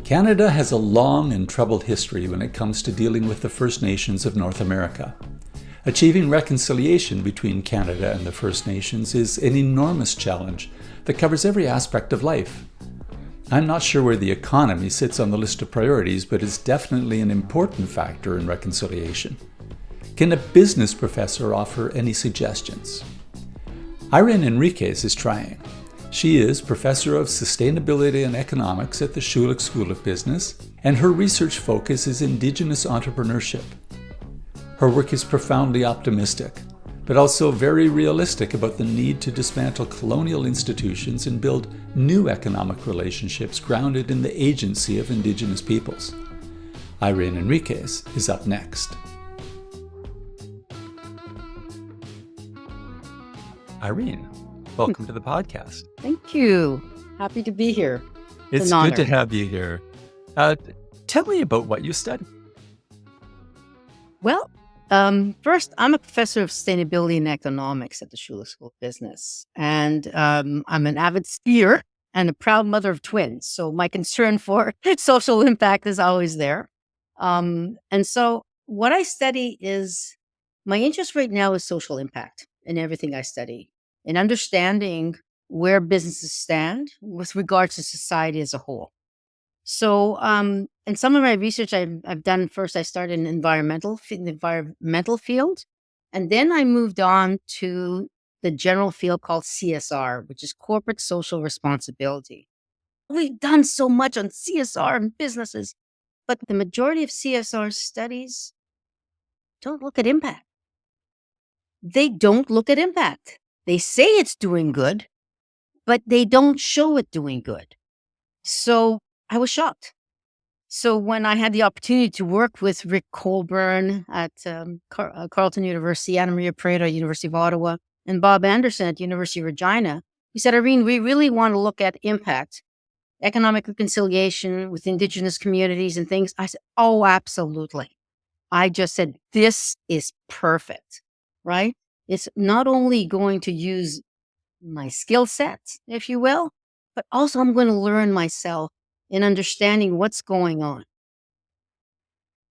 Canada has a long and troubled history when it comes to dealing with the First Nations of North America. Achieving reconciliation between Canada and the First Nations is an enormous challenge that covers every aspect of life. I'm not sure where the economy sits on the list of priorities, but it's definitely an important factor in reconciliation. Can a business professor offer any suggestions? Irene Henriques is trying. She is Professor of Sustainability and Economics at the Schulich School of Business, and her research focus is Indigenous entrepreneurship. Her work is profoundly optimistic, but also very realistic about the need to dismantle colonial institutions and build new economic relationships grounded in the agency of Indigenous peoples. Irene Henriques is up next. Irene, welcome to the podcast. Thank you. Happy to be here. It's good to have you here. Tell me about what you study. Well, first, I'm a professor of sustainability and economics at the Schulich School of Business. And I'm an avid skier and a proud mother of twins. So my concern for social impact is always there. And so what I study is, my interest right now is social impact in everything I study, and understanding where businesses stand with regards to society as a whole. So, in some of my research I've done, first I started in the environmental field, and then I moved on to the general field called CSR, which is corporate social responsibility. We've done so much on CSR and businesses, but the majority of CSR studies don't look at impact. They don't look at impact. They say it's doing good, but they don't show it doing good. So I was shocked. So when I had the opportunity to work with Rick Colburn at Carleton University, Anna Maria Prada at University of Ottawa, and Bob Anderson at University of Regina, he said, Irene, we really want to look at impact, economic reconciliation with Indigenous communities and things. I said, oh, absolutely. I just said, this is perfect, right? It's not only going to use my skill set, if you will, but also I'm going to learn myself in understanding what's going on.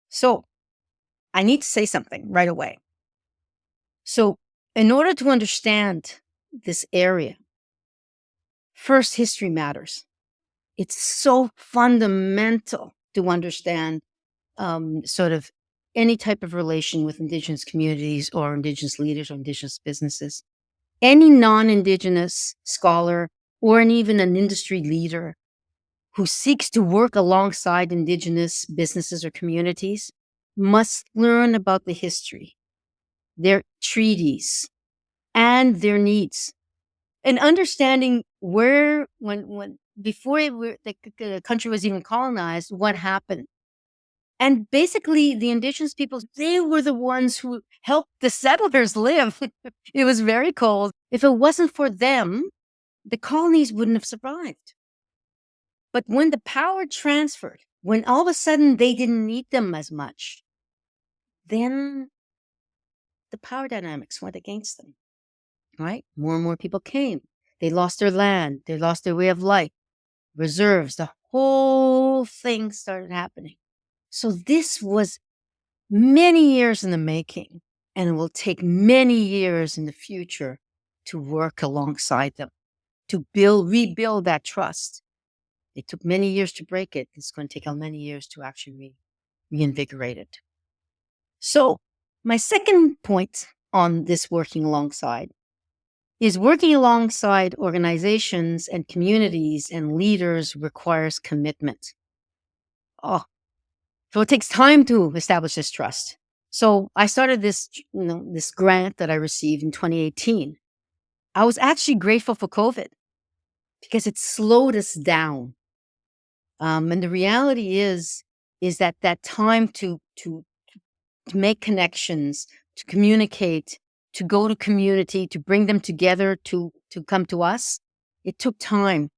So I need to say something right away. So in order to understand this area, first, history matters. It's so fundamental to understand sort of any type of relation with Indigenous communities or Indigenous leaders or Indigenous businesses. Any non-Indigenous scholar or even an industry leader who seeks to work alongside Indigenous businesses or communities must learn about the history, their treaties, and their needs. And understanding where, before the country was even colonized, what happened. And basically, the Indigenous peoples, they were the ones who helped the settlers live. It was very cold. If it wasn't for them, the colonies wouldn't have survived. But when the power transferred, when all of a sudden they didn't need them as much, then the power dynamics went against them, right? More and more people came. They lost their land. They lost their way of life, reserves. The whole thing started happening. So this was many years in the making, and it will take many years in the future to work alongside them, to rebuild that trust. It took many years to break it. It's going to take many years to actually reinvigorate it. So my second point on this working alongside is working alongside organizations and communities and leaders requires commitment. So it takes time to establish this trust. So I started this grant that I received in 2018. I was actually grateful for COVID because it slowed us down. And the reality is that time to make connections, to communicate, to go to community, to bring them together, to come to us, it took time.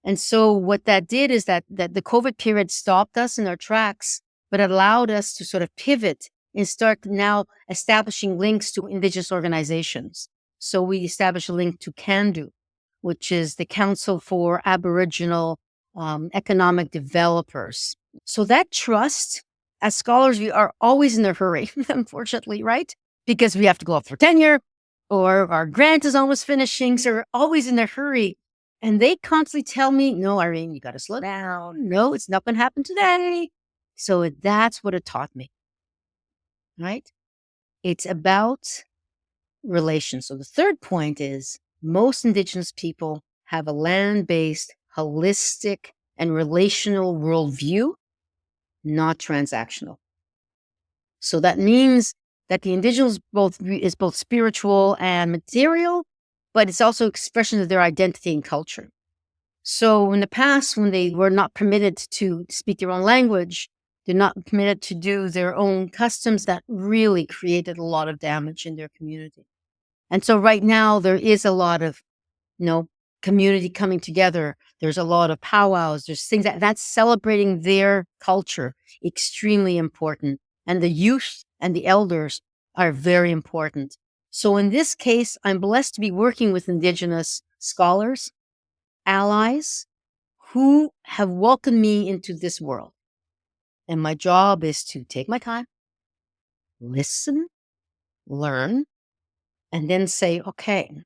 And so what that did is that the COVID period stopped us in our tracks, but it allowed us to sort of pivot and start now establishing links to Indigenous organizations. So we established a link to CANDO, which is the Council for Aboriginal economic developers. So that trust, as scholars, we are always in a hurry, unfortunately, right? Because we have to go up for tenure or our grant is almost finishing. So we're always in a hurry. And they constantly tell me, no, Irene, you got to slow down. No, it's not going to happen today. So that's what it taught me, right? It's about relations. So the third point is most Indigenous people have a land-based, holistic, and relational worldview, not transactional. So that means that the Indigenous is both spiritual and material, but it's also expression of their identity and culture. So in the past, when they were not permitted to speak their own language, they're not permitted to do their own customs, that really created a lot of damage in their community. And so right now there is a lot of, community coming together. There's a lot of powwows. There's things that's celebrating their culture, extremely important. And the youth and the elders are very important. So in this case, I'm blessed to be working with Indigenous scholars, allies who have welcomed me into this world. And my job is to take my time, listen, learn, and then say, okay,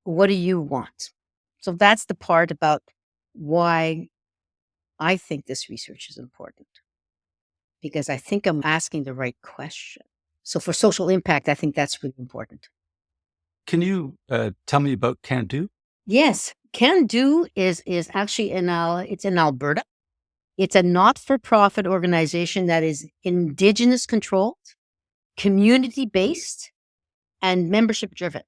what do you want? So that's the part about why I think this research is important, because I think I'm asking the right question. So for social impact, I think that's really important. Can you tell me about CANDO? Yes, CANDO is actually it's in Alberta. It's a not-for-profit organization that is Indigenous controlled, community-based, and membership-driven.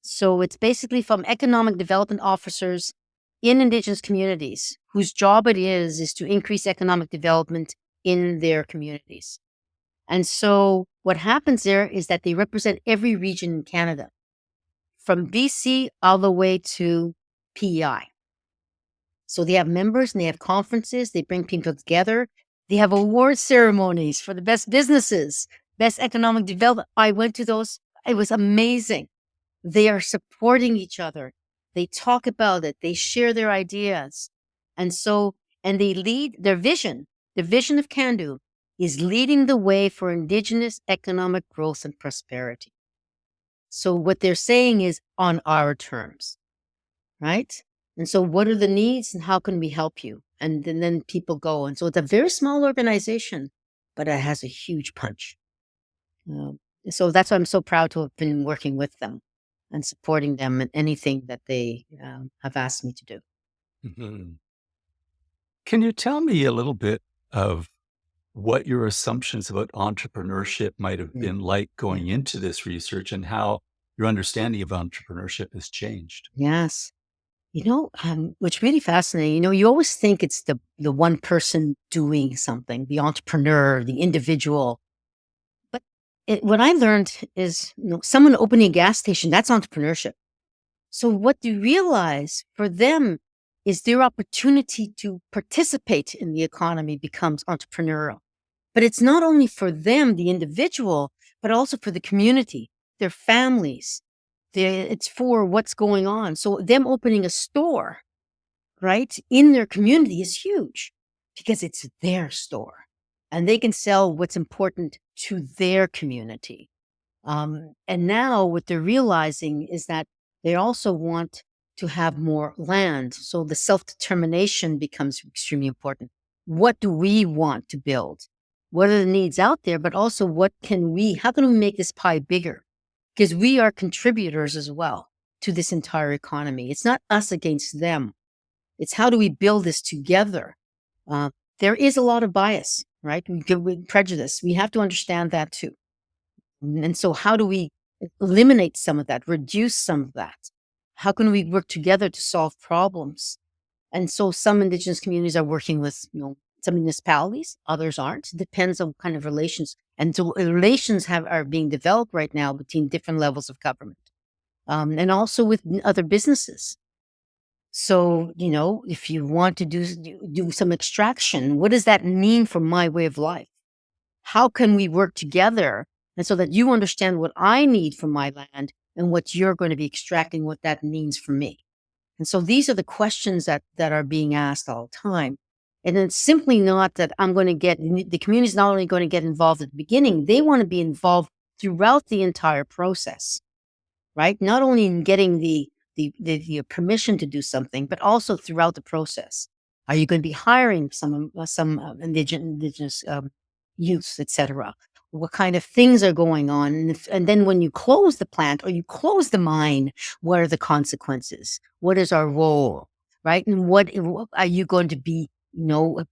So it's basically from economic development officers in Indigenous communities whose job it is to increase economic development in their communities. And so what happens there is that they represent every region in Canada, from BC all the way to PEI. So they have members and they have conferences. They bring people together. They have award ceremonies for the best businesses, best economic development. I went to those. It was amazing. They are supporting each other. They talk about it. They share their ideas. And they lead their vision. The vision of CANDO is leading the way for Indigenous economic growth and prosperity. So what they're saying is on our terms, right? And so what are the needs and how can we help you? And then people go. And so it's a very small organization, but it has a huge punch. So that's why I'm so proud to have been working with them and supporting them in anything that they have asked me to do. Mm-hmm. Can you tell me a little bit of what your assumptions about entrepreneurship might have been like going into this research and how your understanding of entrepreneurship has changed? Yes. What's really fascinating, you always think it's the one person doing something, the entrepreneur, the individual. But what I learned is, someone opening a gas station, that's entrepreneurship. So what you realize for them is their opportunity to participate in the economy becomes entrepreneurial. But it's not only for them, the individual, but also for the community, their families. It's for what's going on. So them opening a store, right, in their community is huge because it's their store and they can sell what's important to their community. And now what they're realizing is that they also want to have more land. So the self-determination becomes extremely important. What do we want to build? What are the needs out there? But also how can we make this pie bigger? Because we are contributors as well to this entire economy. It's not us against them. It's how do we build this together? There is a lot of bias, right? With prejudice. We have to understand that too. And so how do we eliminate some of that, reduce some of that? How can we work together to solve problems? And so some Indigenous communities are working with, some municipalities, others aren't. It depends on what kind of relations. And so relations are being developed right now between different levels of government, and also with other businesses. So, if you want to do some extraction, what does that mean for my way of life? How can we work together? And so that you understand what I need for my land and what you're going to be extracting, what that means for me. And so these are the questions that are being asked all the time. And it's simply not that the community is not only going to get involved at the beginning, they want to be involved throughout the entire process, right? Not only in getting the permission to do something, but also throughout the process. Are you going to be hiring some indigenous youth, etc.? What kind of things are going on? And then when you close the plant or you close the mine, what are the consequences? What is our role, right? And what are you going to be,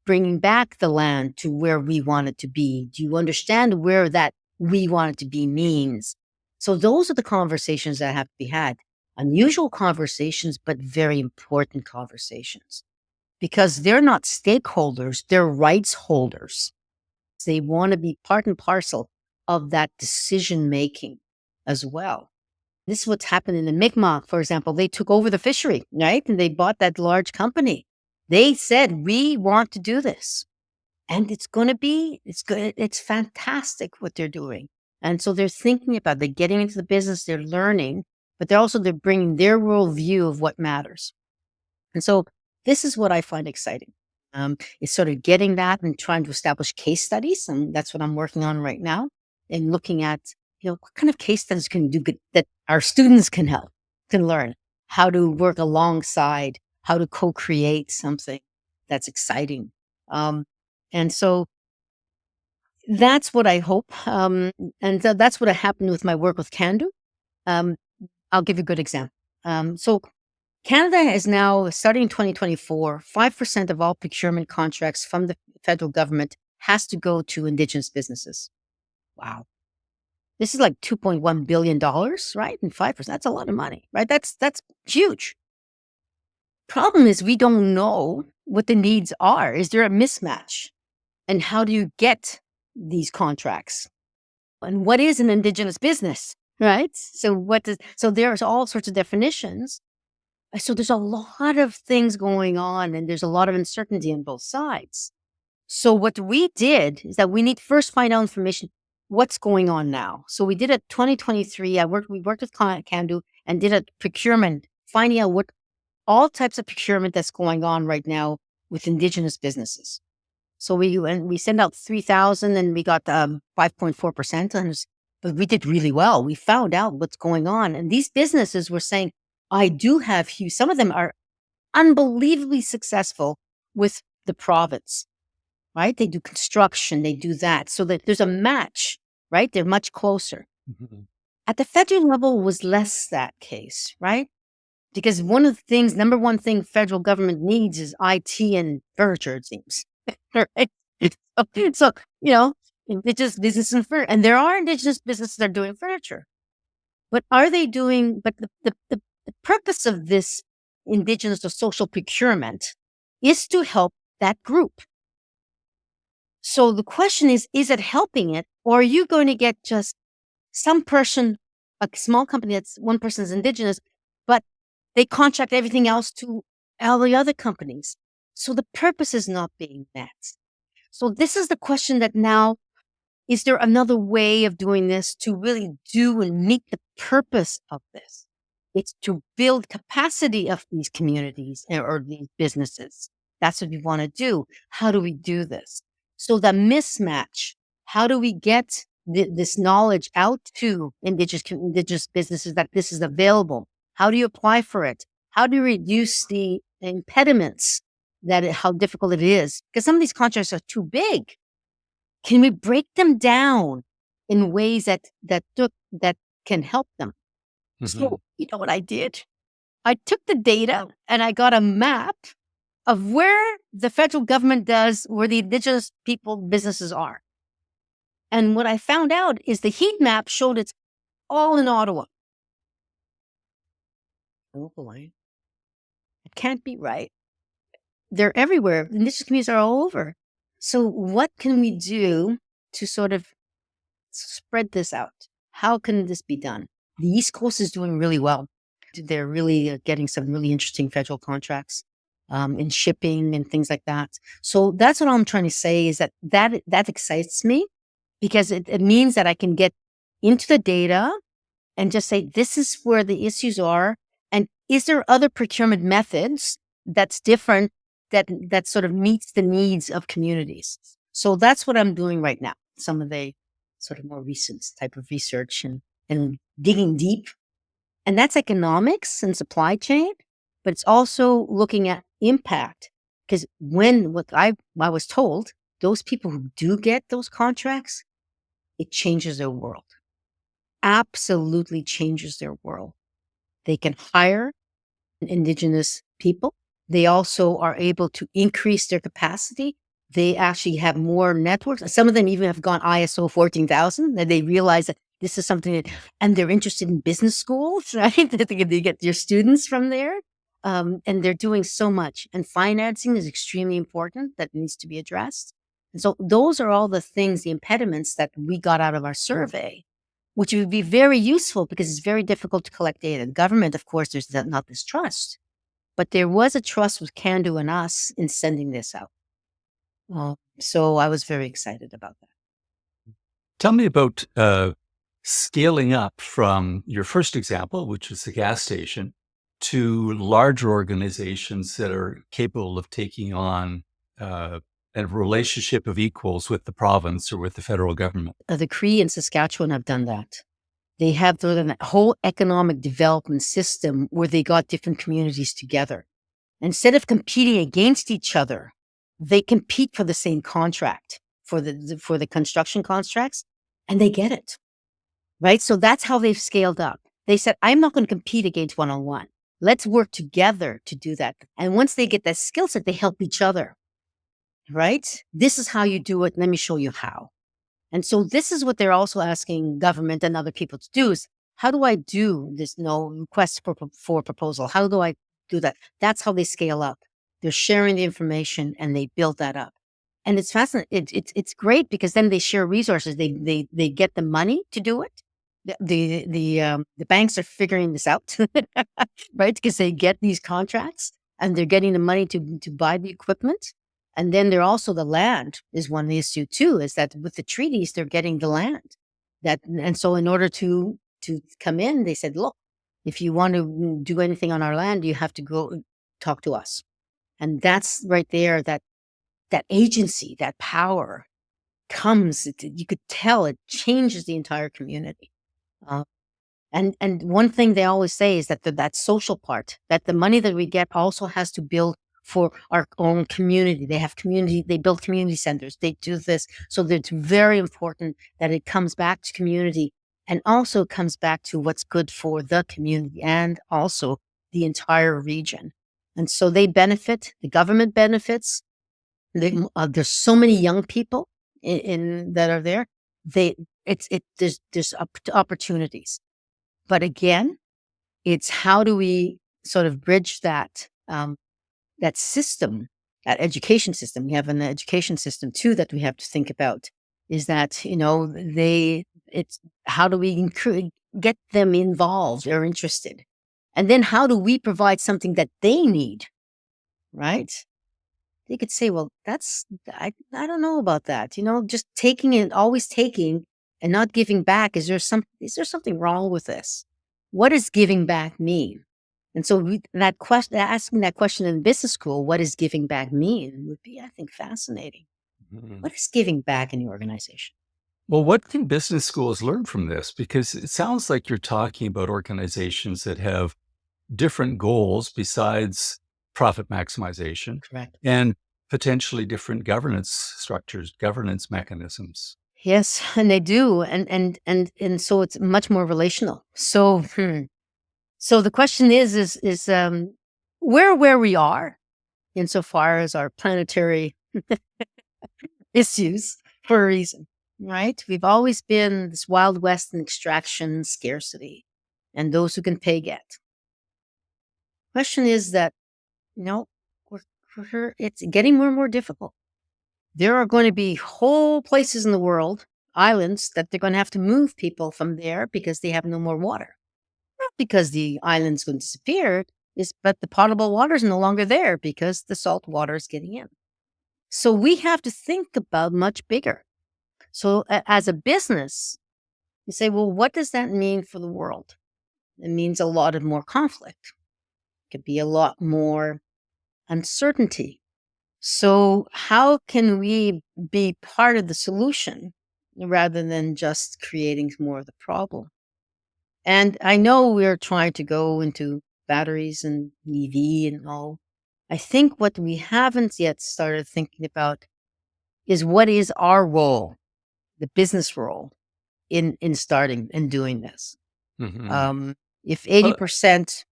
bringing back the land to where we want it to be? Do you understand where that we want it to be means? So those are the conversations that have to be had. Unusual conversations, but very important conversations, because they're not stakeholders, they're rights holders. They want to be part and parcel of that decision making as well. This is what's happened in the Mi'kmaq, for example. They took over the fishery, right? And they bought that large company. They said, we want to do this. And it's good. It's fantastic what they're doing. And so they're thinking about, they're getting into the business, they're learning, but they're bringing their worldview of what matters. And so this is what I find exciting. Is sort of getting that and trying to establish case studies. And that's what I'm working on right now, and looking at, what kind of case studies can do good that our students can learn how to work alongside, how to co-create something that's exciting. And so that's what I hope. That's what happened with my work with CANDO. I'll give you a good example. So Canada is now, starting in 2024, 5% of all procurement contracts from the federal government has to go to Indigenous businesses. Wow. This is like $2.1 billion, right? And 5%, that's a lot of money, right? That's huge. Problem is, we don't know what the needs are. Is there a mismatch? And how do you get these contracts? And what is an Indigenous business, right? So there's all sorts of definitions. So there's a lot of things going on, and there's a lot of uncertainty on both sides. So what we did is that we need to first find out information, what's going on now. So we did a 2023, we worked with CANDO and did a procurement, finding out what all types of procurement that's going on right now with Indigenous businesses. So we sent out 3,000 and we got 5.4%. But we did really well. We found out what's going on. And these businesses were saying, I do have huge, some of them are unbelievably successful with the province, right? They do construction, they do that. So that there's a match, right? They're much closer. Mm-hmm. At the federal level was less that case, right? Because number one thing federal government needs is IT and furniture, it seems. Right? So, Indigenous business and there are Indigenous businesses that are doing furniture. But the purpose of this Indigenous or social procurement is to help that group. So the question is it helping it, or are you going to get just some person, a small company that's one person is Indigenous, but they contract everything else to all the other companies? So the purpose is not being met. So this is the question that now, is there another way of doing this to really do and meet the purpose of this? It's to build capacity of these communities or these businesses. That's what we want to do. How do we do this? So the mismatch, how do we get this knowledge out to Indigenous businesses that this is available? How do you apply for it? How do you reduce the impediments how difficult it is? Because some of these contracts are too big. Can we break them down in ways that can help them? Mm-hmm. So you know what I did? I took the data and I got a map of where the federal government where the Indigenous people businesses are. And what I found out is the heat map showed it's all in Ottawa. Oh boy. It can't be right. They're everywhere. Indigenous communities are all over. So what can we do to sort of spread this out? How can this be done? The East Coast is doing really well. They're really getting some really interesting federal contracts in shipping and things like that. So that's what I'm trying to say is that excites me, because it means that I can get into the data and just say, this is where the issues are, and is there other procurement methods that's different, that sort of meets the needs of communities? So that's what I'm doing right now. Some of the sort of more recent type of research and digging deep. And that's economics and supply chain, but it's also looking at impact. Because what I was told, those people who do get those contracts, it changes their world. Absolutely changes their world. They can hire Indigenous people. They also are able to increase their capacity. They actually have more networks. Some of them even have gone ISO 14,000, that they realize that this is something that, and they're interested in business schools, right? They get their students from there. And they're doing so much. And financing is extremely important. That needs to be addressed. And so those are all the things, the impediments that we got out of our survey, which would be very useful because it's very difficult to collect data. Government, of course, there's not this trust, but there was a trust with CANDO and us in sending this out. So I was very excited about that. Tell me about scaling up from your first example, which was the gas station, to larger organizations that are capable of taking on a relationship of equals with the province or with the federal government. The Cree and Saskatchewan have done that. They have the whole economic development system where they got different communities together. Instead of competing against each other, they compete for the same contract, for the construction contracts, and they get it, right? So that's how they've scaled up. They said, I'm not going to compete against one-on-one. Let's work together to do that. And once they get that skill set, they help each other, right? This is how you do it. Let me show you how. And so this is what they're also asking government and other people to do is, how do I do this request for proposal? How do I do that? That's how they scale up. They're sharing the information and they build that up. And it's fascinating. It's great because then they share resources. They get the money to do it. The banks are figuring this out, right? Because they get these contracts and they're getting the money to buy the equipment. And then they're also the land is one issue too, is that with the treaties, they're getting the land. And so in order to come in, they said, look, if you want to do anything on our land, you have to go talk to us. And that's right there, that agency, that power comes, you could tell it changes the entire community. And one thing they always say is that that social part, that the money that we get also has to build for our own community. They build community centers. They do this. So it's very important that it comes back to community and also comes back to what's good for the community and also the entire region. And so they benefit, the government benefits. There's so many young people that are there. There's opportunities. But again, it's how do we sort of bridge that system, that education system. We have an education system too that we have to think about. Is that it's how do we get them involved or interested, and then how do we provide something that they need, right? They could say, well, I don't know about that. Just taking and always taking and not giving back. Is there something wrong with this? What does giving back mean? And so asking that question in business school, what does giving back mean, would be, I think, fascinating. Mm-hmm. What is giving back in the organization? Well, what can business schools learn from this? Because it sounds like you're talking about organizations that have different goals besides profit maximization. Correct. And potentially different governance structures, governance mechanisms. Yes, and they do. And so it's much more relational. So the question is where we are insofar as our planetary issues for a reason, right? We've always been this Wild West in extraction, scarcity, and those who can pay get. Question is that, it's getting more and more difficult. There are going to be whole places in the world, islands, that they're going to have to move people from there because they have no more water. Not because the island's going to disappear, but the potable water is no longer there because the salt water is getting in. So we have to think about much bigger. So as a business, you say, well, what does that mean for the world? It means a lot of more conflict. could be a lot more uncertainty. So, how can we be part of the solution rather than just creating more of the problem? And I know we're trying to go into batteries and EV and all. I think what we haven't yet started thinking about is what is our role, the business role, in starting and doing this. Hmm. Um, if Well, 80%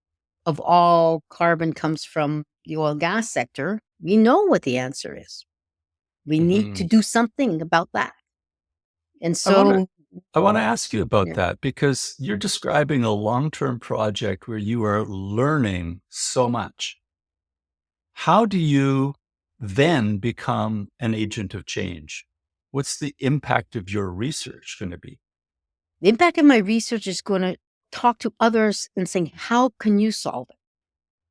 of all carbon comes from the oil and gas sector, we know what the answer is. We need to mhm. do something about that. And I want to so, I want to ask you about yeah, that because you're describing a long-term project where you are learning so much. How do you then become an agent of change? What's the impact of your research going to be? the impact of my research is going to talk to others and saying, how can you solve it?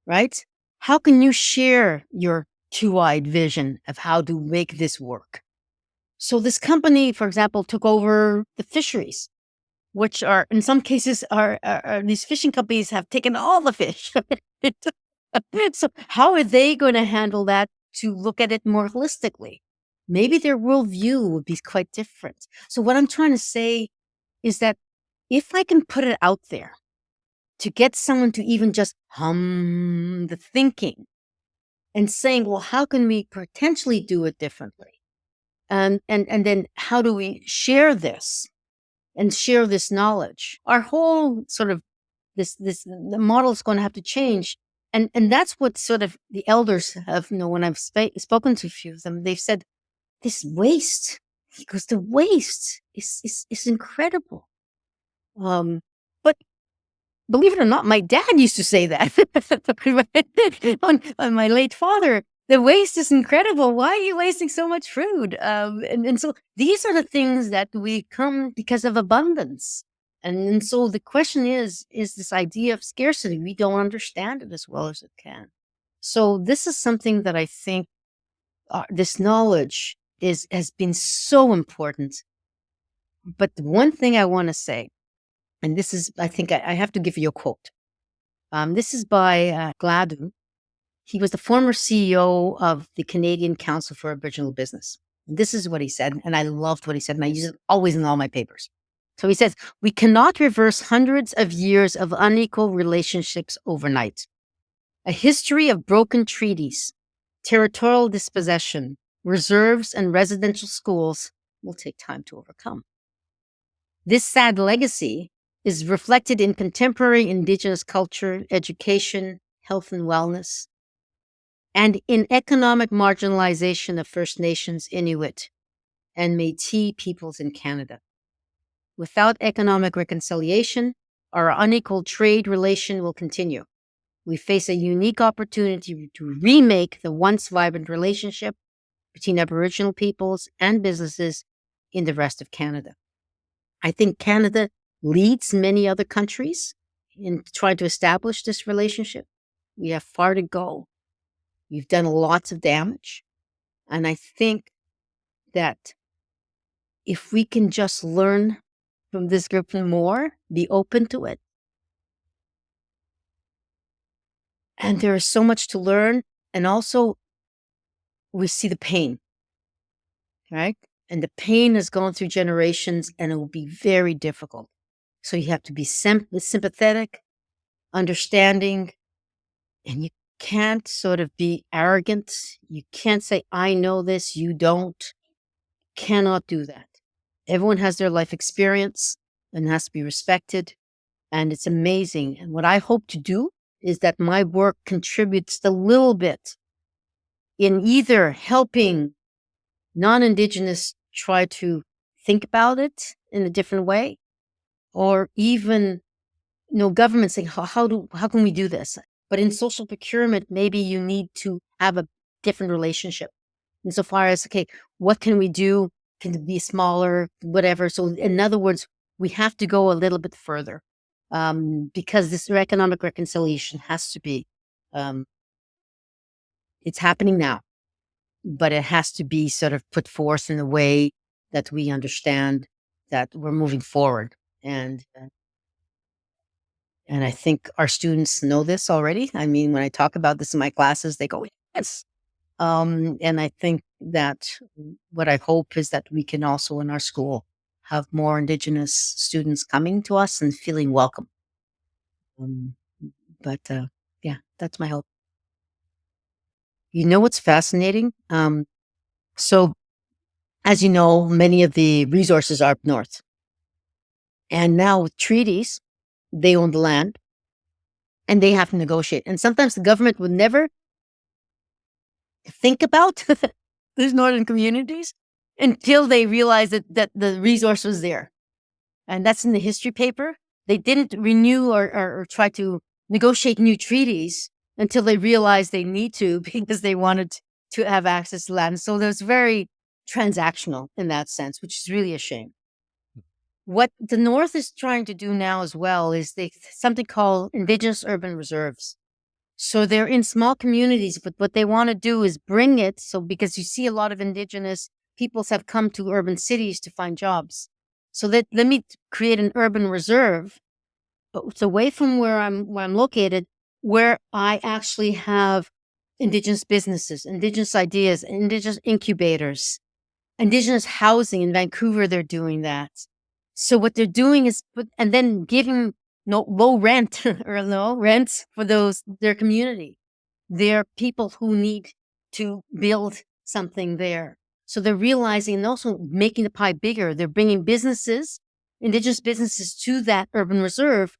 Right? How can you share your two-eyed vision of how to make this work? So this company, for example, took over the fisheries, which are in some cases are these fishing companies have taken all the fish. So how are they going to handle that to look at it more holistically? Maybe their worldview would be quite different. So what I'm trying to say is that if I can put it out there to get someone to even just hum the thinking and saying, well, how can we potentially do it differently? And then how do we share this and share this knowledge? Our whole sort of this the model is going to have to change. And that's what sort of the elders have, when I've spoken to a few of them, they've said this waste, because the waste is incredible. But believe it or not, my dad used to say that on my late father. The waste is incredible. Why are you wasting so much food? And so these are the things that we come because of abundance. And so the question is this idea of scarcity. We don't understand it as well as it can. So this is something that I think this knowledge has been so important. But the one thing I want to say, and this is, I think I have to give you a quote. This is by Gladue. He was the former CEO of the Canadian Council for Aboriginal Business. This is what he said, and I loved what he said, and I use it always in all my papers. So he says, we cannot reverse hundreds of years of unequal relationships overnight. A history of broken treaties, territorial dispossession, reserves, and residential schools will take time to overcome. This sad legacy is reflected in contemporary Indigenous culture, education, health and wellness, and in economic marginalization of First Nations, Inuit, and Métis peoples in Canada. Without economic reconciliation, our unequal trade relation will continue. We face a unique opportunity to remake the once vibrant relationship between Aboriginal peoples and businesses in the rest of Canada. I think Canada leads many other countries in trying to establish this relationship. We have far to go. We've done lots of damage. And I think that if we can just learn from this group more, be open to it. And there is so much to learn. And also, we see the pain, right? And the pain has gone through generations and it will be very difficult. So you have to be sympathetic, understanding, and you can't sort of be arrogant. You can't say, I know this, you don't. Cannot do that. Everyone has their life experience and has to be respected. And it's amazing. And what I hope to do is that my work contributes a little bit in either helping non-Indigenous try to think about it in a different way, or even government saying, how can we do this? But in social procurement, maybe you need to have a different relationship insofar as, okay, what can we do? Can it be smaller, whatever? So in other words, we have to go a little bit further because this economic reconciliation has to be, it's happening now, but it has to be sort of put forth in a way that we understand that we're moving forward. And And I think our students know this already. I mean, when I talk about this in my classes, they go, yes. And I think that what I hope is that we can also in our school have more Indigenous students coming to us and feeling welcome. Um, but yeah, that's my hope. You know what's fascinating? So, as you know, many of the resources are up north. And now with treaties, they own the land and they have to negotiate. And sometimes the government would never think about these northern communities until they realize that the resource was there. And that's in the history paper. They didn't renew or try to negotiate new treaties until they realized they need to because they wanted to have access to land. So there's very transactional in that sense, which is really a shame. What the North is trying to do now as well is something called Indigenous urban reserves. So they're in small communities, but what they want to do is bring it. So because you see a lot of Indigenous peoples have come to urban cities to find jobs. So let me create an urban reserve. But it's away from where I'm located, where I actually have Indigenous businesses, Indigenous ideas, Indigenous incubators, Indigenous housing in Vancouver. They're doing that. So what they're doing is and then giving no low rent or low rents for their community. They're people who need to build something there. So they're realizing and also making the pie bigger. They're bringing businesses, Indigenous businesses to that urban reserve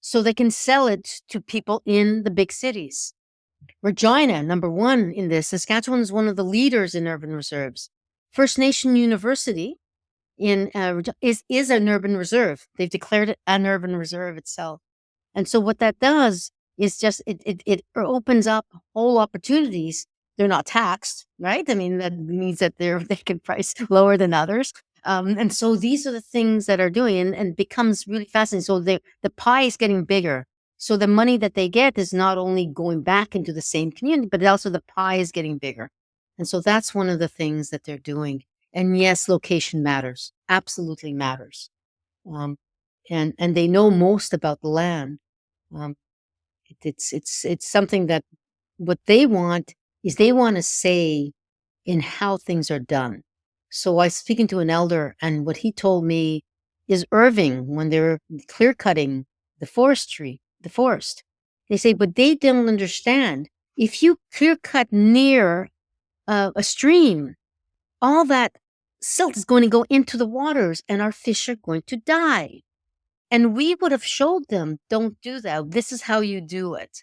so they can sell it to people in the big cities. Regina, number one in this. Saskatchewan is one of the leaders in urban reserves. First Nation University is an urban reserve. They've declared it an urban reserve itself. And so what that does is just it opens up whole opportunities. They're not taxed, right? I mean, that means that they can price lower than others. And so these are the things that are doing and becomes really fascinating. So the pie is getting bigger. So the money that they get is not only going back into the same community, but also the pie is getting bigger. And so that's one of the things that they're doing. And yes, location matters, absolutely matters. And they know most about the land. Um, it's something that what they want is they want to say in how things are done. So I was speaking to an elder, and what he told me is Irving, when they were clear cutting the forest, they say, but they don't understand. If you clear cut near a stream, all that silt is going to go into the waters and our fish are going to die. And we would have showed them, don't do that. This is how you do it.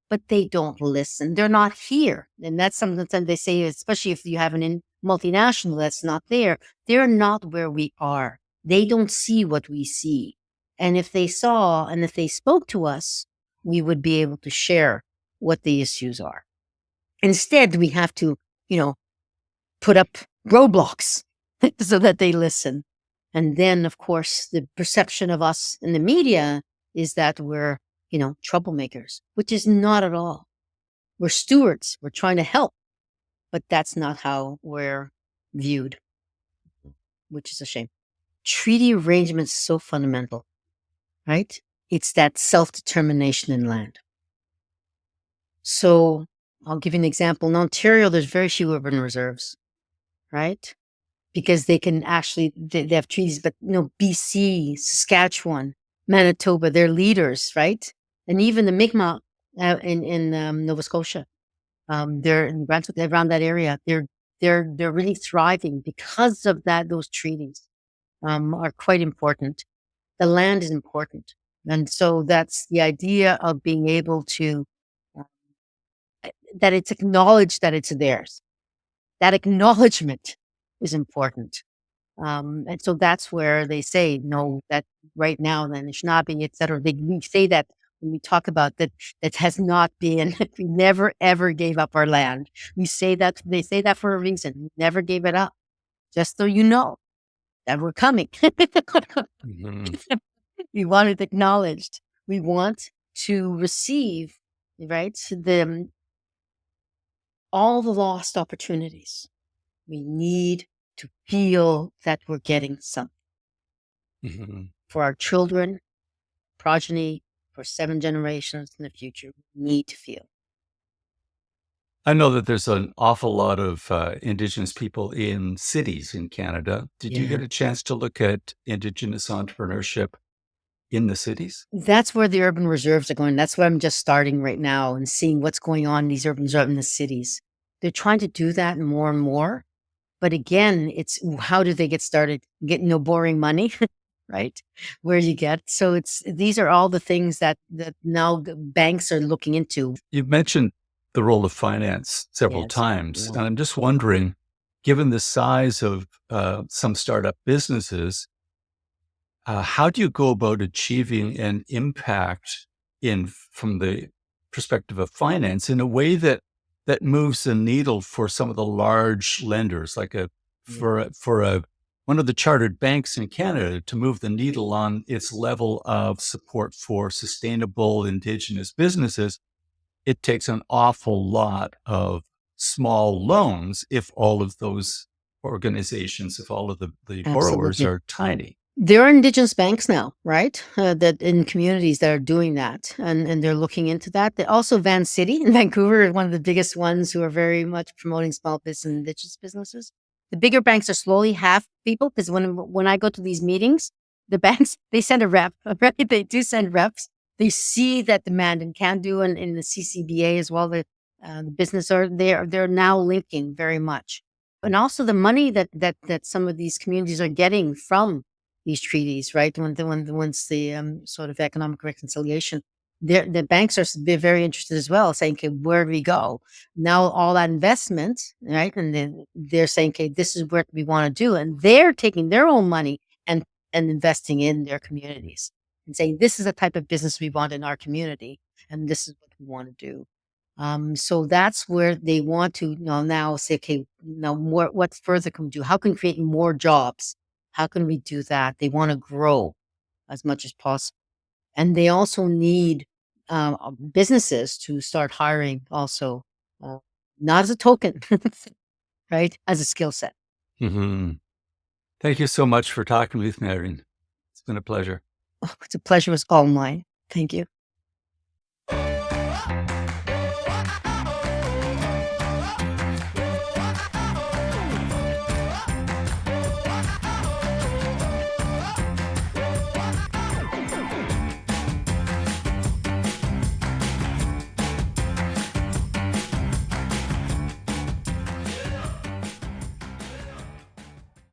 But they don't listen. They're not here. And that's something that they say, especially if you have an multinational that's not there. They're not where we are. They don't see what we see. And if they saw and if they spoke to us, we would be able to share what the issues are. Instead, we have to, put up roadblocks so that they listen. And then, of course, the perception of us in the media is that we're, troublemakers, which is not at all. We're stewards. We're trying to help, but that's not how we're viewed, which is a shame. Treaty arrangement's so fundamental, right? It's that self-determination in land. So I'll give you an example. In Ontario, there's very few urban reserves, right? Because they can actually, they have treaties, but BC, Saskatchewan, Manitoba, they're leaders, right? And even the Mi'kmaq in Nova Scotia, they're in Brunswick, around that area, they're really thriving because of that. Those treaties are quite important. The land is important, and so that's the idea of being able to that it's acknowledged that it's theirs. That acknowledgement is important. And so that's where they say, no, that right now, then Anishinaabe, et cetera. We say that when we talk about that, that has not been, we never ever gave up our land. We say that, they say that for a reason. We never gave it up. Just so you know that we're coming. We want it acknowledged. We want to receive, right, all the lost opportunities. We need to feel that we're getting something for our children, progeny, for 7 generations in the future need to feel. I know that there's an awful lot of Indigenous people in cities in Canada. Did you Yeah. get a chance to look at Indigenous entrepreneurship in the cities? That's where the urban reserves are going. That's where I'm just starting right now and seeing what's going on in these urban reserves in the cities. They're trying to do that more and more. But again, it's how do they get started? Getting no boring money, right? Where you get. So these are all the things that now banks are looking into. You've mentioned the role of finance several Yes. times, Yeah. and I'm just wondering, given the size of some startup businesses, how do you go about achieving an impact from the perspective of finance in a way that moves the needle for some of the large lenders, like one of the chartered banks in Canada to move the needle on its level of support for sustainable Indigenous businesses? It takes an awful lot of small loans if all of those organizations, if all of the borrowers Absolutely. are tiny. There are Indigenous banks now, right? That in communities that are doing that, and they're looking into that. They also Van City in Vancouver is one of the biggest ones who are very much promoting small business and Indigenous businesses. The bigger banks are slowly half people because when I go to these meetings, the banks they send a rep. Right? They do send reps. They see that demand in CANDO and in the CCBA as well. The business are they're now linking very much, and also the money that some of these communities are getting from these treaties, right? Once the sort of economic reconciliation, the banks are very interested as well, saying, "Okay, where do we go now? All that investment, right?" And then they're saying, "Okay, this is what we want to do," and they're taking their own money and investing in their communities and saying, "This is the type of business we want in our community, and this is what we want to do." So that's where they want to now say, "Okay, now what further can we do? How can we create more jobs? How can we do that?" They want to grow as much as possible. And they also need businesses to start hiring also, uh, not as a token, right? As a skill set. Hmm. Thank you so much for talking with me, Irene. It's been a pleasure. Oh, it's a pleasure. It was all mine. Thank you.